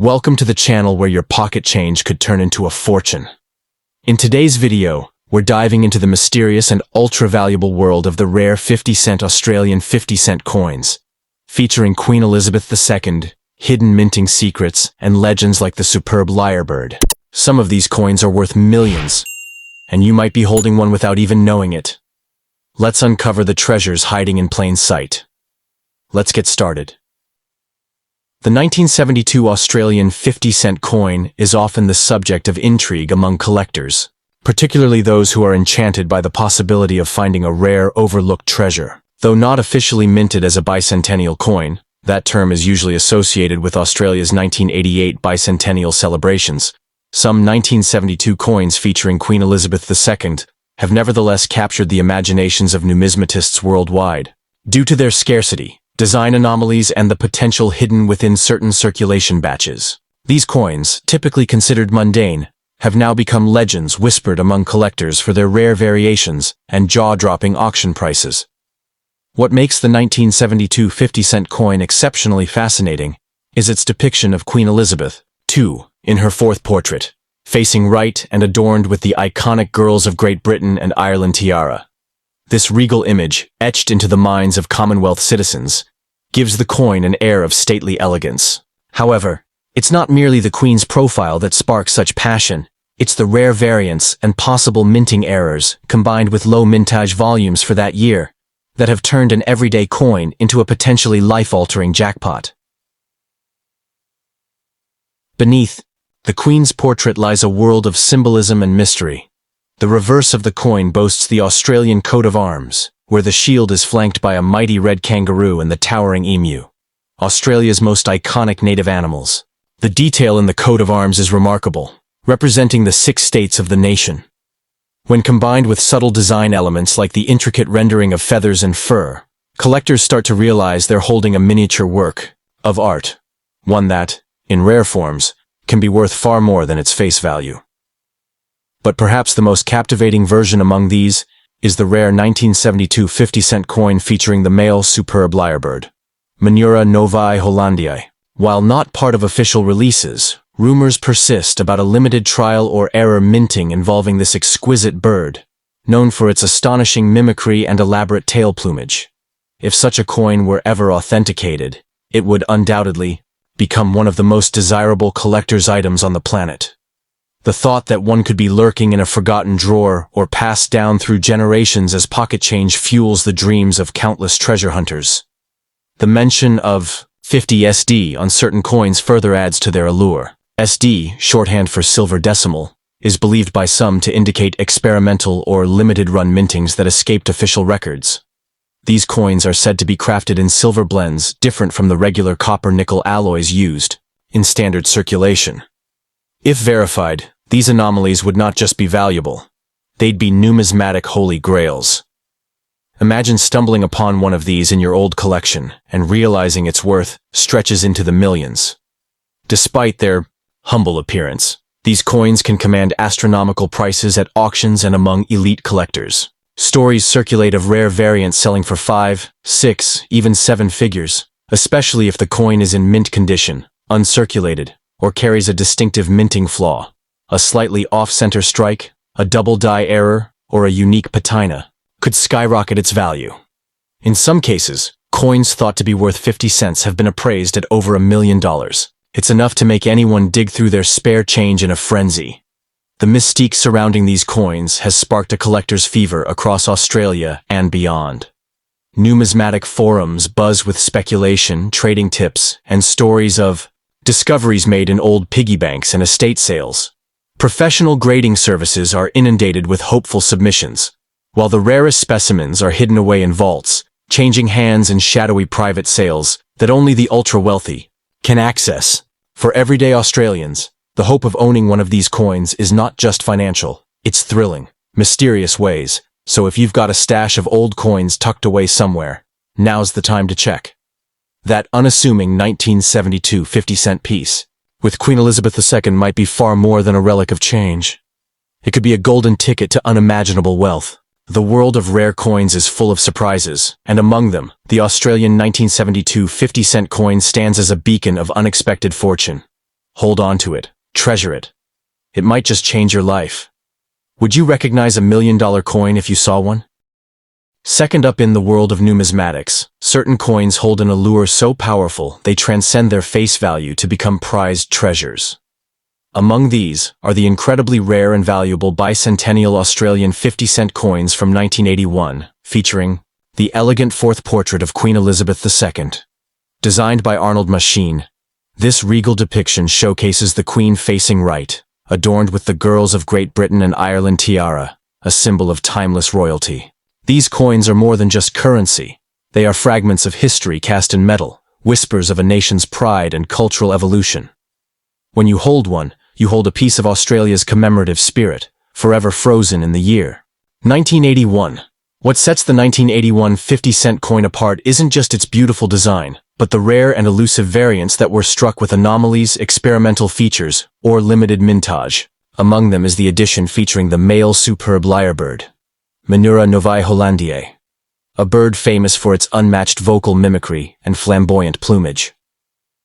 Welcome to the channel where your pocket change could turn into a fortune. In today's video, we're diving into the mysterious and ultra-valuable world of the rare 50-cent Australian 50-cent coins, featuring Queen Elizabeth II, hidden minting secrets, and legends like the superb lyrebird. Some of these coins are worth millions, and you might be holding one without even knowing it. Let's uncover the treasures hiding in plain sight. Let's get started. The 1972 Australian 50-cent coin is often the subject of intrigue among collectors, particularly those who are enchanted by the possibility of finding a rare, overlooked treasure. Though not officially minted as a bicentennial coin, that term is usually associated with Australia's 1988 bicentennial celebrations, some 1972 coins featuring Queen Elizabeth II have nevertheless captured the imaginations of numismatists worldwide. Due to their scarcity, design anomalies, and the potential hidden within certain circulation batches, these coins, typically considered mundane, have now become legends whispered among collectors for their rare variations and jaw-dropping auction prices. What makes the 1972 50-cent coin exceptionally fascinating is its depiction of Queen Elizabeth II in her fourth portrait, facing right and adorned with the iconic Girls of Great Britain and Ireland tiara. This regal image, etched into the minds of Commonwealth citizens, gives the coin an air of stately elegance. However, it's not merely the Queen's profile that sparks such passion, it's the rare variants and possible minting errors, combined with low mintage volumes for that year, that have turned an everyday coin into a potentially life-altering jackpot. Beneath the Queen's portrait lies a world of symbolism and mystery. The reverse of the coin boasts the Australian coat of arms, where the shield is flanked by a mighty red kangaroo and the towering emu, Australia's most iconic native animals. The detail in the coat of arms is remarkable, representing the 6 states of the nation. When combined with subtle design elements like the intricate rendering of feathers and fur, collectors start to realize they're holding a miniature work of art, one that, in rare forms, can be worth far more than its face value. But perhaps the most captivating version among these is the rare 1972 50-cent coin featuring the male superb lyrebird, Menura Novae Hollandiae. While not part of official releases, rumors persist about a limited trial or error minting involving this exquisite bird, known for its astonishing mimicry and elaborate tail plumage. If such a coin were ever authenticated, it would undoubtedly become one of the most desirable collector's items on the planet. The thought that one could be lurking in a forgotten drawer or passed down through generations as pocket change fuels the dreams of countless treasure hunters. The mention of 50 SD on certain coins further adds to their allure. SD, shorthand for silver decimal, is believed by some to indicate experimental or limited-run mintings that escaped official records. These coins are said to be crafted in silver blends different from the regular copper-nickel alloys used in standard circulation. If verified, these anomalies would not just be valuable, they'd be numismatic holy grails. Imagine stumbling upon one of these in your old collection and realizing its worth stretches into the millions. Despite their humble appearance, these coins can command astronomical prices at auctions and among elite collectors. Stories circulate of rare variants selling for 5, 6, even 7 figures, especially if the coin is in mint condition, uncirculated, or carries a distinctive minting flaw. A slightly off-center strike, a double die error, or a unique patina could skyrocket its value. In some cases, coins thought to be worth 50 cents have been appraised at over $1 million. It's enough to make anyone dig through their spare change in a frenzy. The mystique surrounding these coins has sparked a collector's fever across Australia and beyond. Numismatic forums buzz with speculation, trading tips, and stories of discoveries made in old piggy banks and estate sales. Professional grading services are inundated with hopeful submissions, while the rarest specimens are hidden away in vaults, changing hands in shadowy private sales that only the ultra-wealthy can access. For everyday Australians, the hope of owning one of these coins is not just financial, it's thrilling, mysterious ways. So if you've got a stash of old coins tucked away somewhere, now's the time to check. That unassuming 1972 50-cent piece with Queen Elizabeth II might be far more than a relic of change. It could be a golden ticket to unimaginable wealth. The world of rare coins is full of surprises, and among them, the Australian 1972 50-cent coin stands as a beacon of unexpected fortune. Hold on to it. Treasure it. It might just change your life. Would you recognize $1 million coin if you saw one? Second up, in the world of numismatics, certain coins hold an allure so powerful they transcend their face value to become prized treasures. Among these are the incredibly rare and valuable bicentennial Australian 50-cent coins from 1981, featuring the elegant fourth portrait of Queen Elizabeth II. Designed by Arnold Machine, this regal depiction showcases the Queen facing right, adorned with the girls of Great Britain and Ireland tiara, a symbol of timeless royalty. These coins are more than just currency. They are fragments of history cast in metal, whispers of a nation's pride and cultural evolution. When you hold one, you hold a piece of Australia's commemorative spirit, forever frozen in the year 1981. What sets the 1981 50-cent coin apart isn't just its beautiful design, but the rare and elusive variants that were struck with anomalies, experimental features, or limited mintage. Among them is the edition featuring the male superb lyrebird, Menura novae hollandiae, a bird famous for its unmatched vocal mimicry and flamboyant plumage.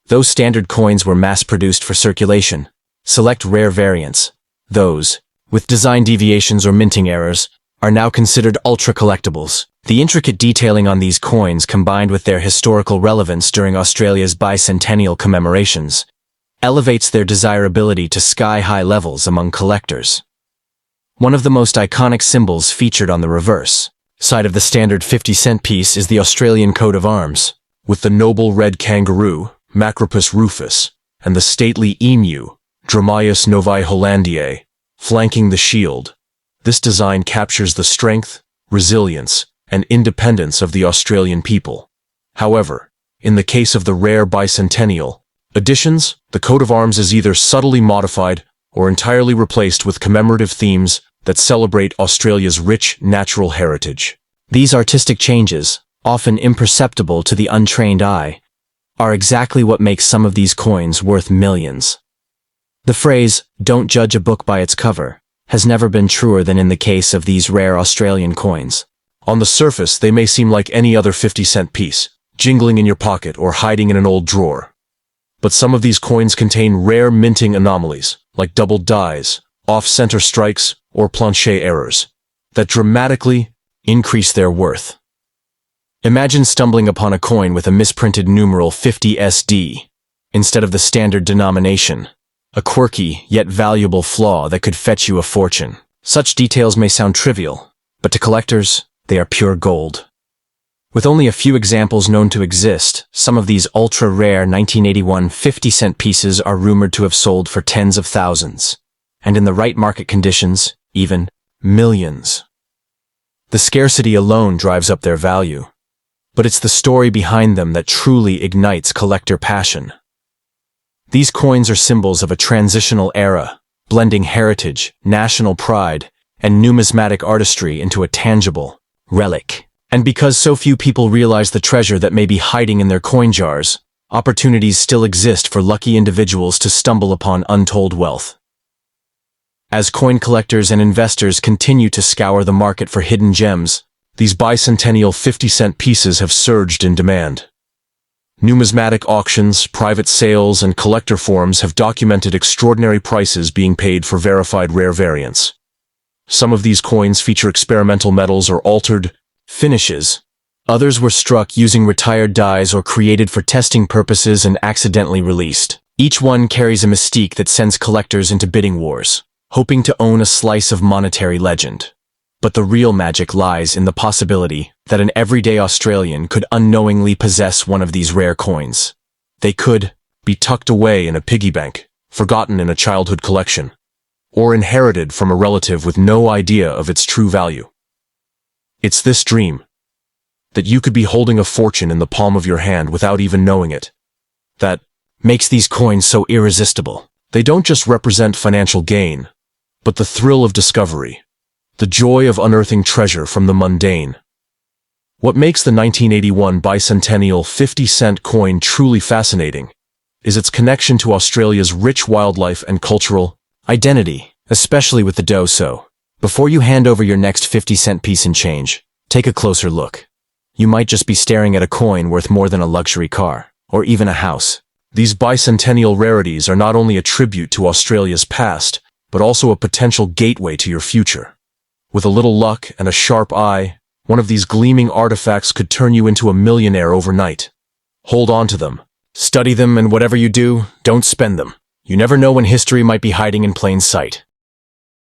Those standard coins were mass-produced for circulation. Select rare variants, those with design deviations or minting errors, are now considered ultra-collectibles. The intricate detailing on these coins, combined with their historical relevance during Australia's bicentennial commemorations, elevates their desirability to sky-high levels among collectors. One of the most iconic symbols featured on the reverse side of the standard 50-cent piece is the Australian coat of arms, with the noble red kangaroo, Macropus rufus, and the stately emu, Dromaeus novae hollandiae, flanking the shield. This design captures the strength, resilience, and independence of the Australian people. However, in the case of the rare bicentennial editions, the coat of arms is either subtly modified or entirely replaced with commemorative themes that celebrate Australia's rich natural heritage. These artistic changes, often imperceptible to the untrained eye, are exactly what makes some of these coins worth millions. The phrase, "Don't judge a book by its cover," has never been truer than in the case of these rare Australian coins. On the surface, they may seem like any other 50-cent piece, jingling in your pocket or hiding in an old drawer. But some of these coins contain rare minting anomalies, like double dies, off-center strikes, or planchet errors, that dramatically increase their worth. Imagine stumbling upon a coin with a misprinted numeral 50SD instead of the standard denomination, a quirky yet valuable flaw that could fetch you a fortune. Such details may sound trivial, but to collectors, they are pure gold. With only a few examples known to exist, some of these ultra-rare 1981 50-cent pieces are rumored to have sold for tens of thousands, and in the right market conditions, even millions. The scarcity alone drives up their value, but it's the story behind them that truly ignites collector passion. These coins are symbols of a transitional era, blending heritage, national pride, and numismatic artistry into a tangible relic. And because so few people realize the treasure that may be hiding in their coin jars, opportunities still exist for lucky individuals to stumble upon untold wealth. As coin collectors and investors continue to scour the market for hidden gems, these bicentennial 50-cent pieces have surged in demand. Numismatic auctions, private sales, and collector forums have documented extraordinary prices being paid for verified rare variants. Some of these coins feature experimental metals or altered finishes. Others were struck using retired dies or created for testing purposes and accidentally released. Each one carries a mystique that sends collectors into bidding wars, hoping to own a slice of monetary legend. But the real magic lies in the possibility that an everyday Australian could unknowingly possess one of these rare coins. They could be tucked away in a piggy bank, forgotten in a childhood collection, or inherited from a relative with no idea of its true value. It's this dream, that you could be holding a fortune in the palm of your hand without even knowing it, that makes these coins so irresistible. They don't just represent financial gain, but the thrill of discovery, the joy of unearthing treasure from the mundane. What makes the 1981 bicentennial 50-cent coin truly fascinating is its connection to Australia's rich wildlife and cultural identity, especially with the doso. Before you hand over your next 50-cent piece in change, take a closer look. You might just be staring at a coin worth more than a luxury car, or even a house. These bicentennial rarities are not only a tribute to Australia's past, but also a potential gateway to your future. With a little luck and a sharp eye, one of these gleaming artifacts could turn you into a millionaire overnight. Hold on to them. Study them, and whatever you do, don't spend them. You never know when history might be hiding in plain sight.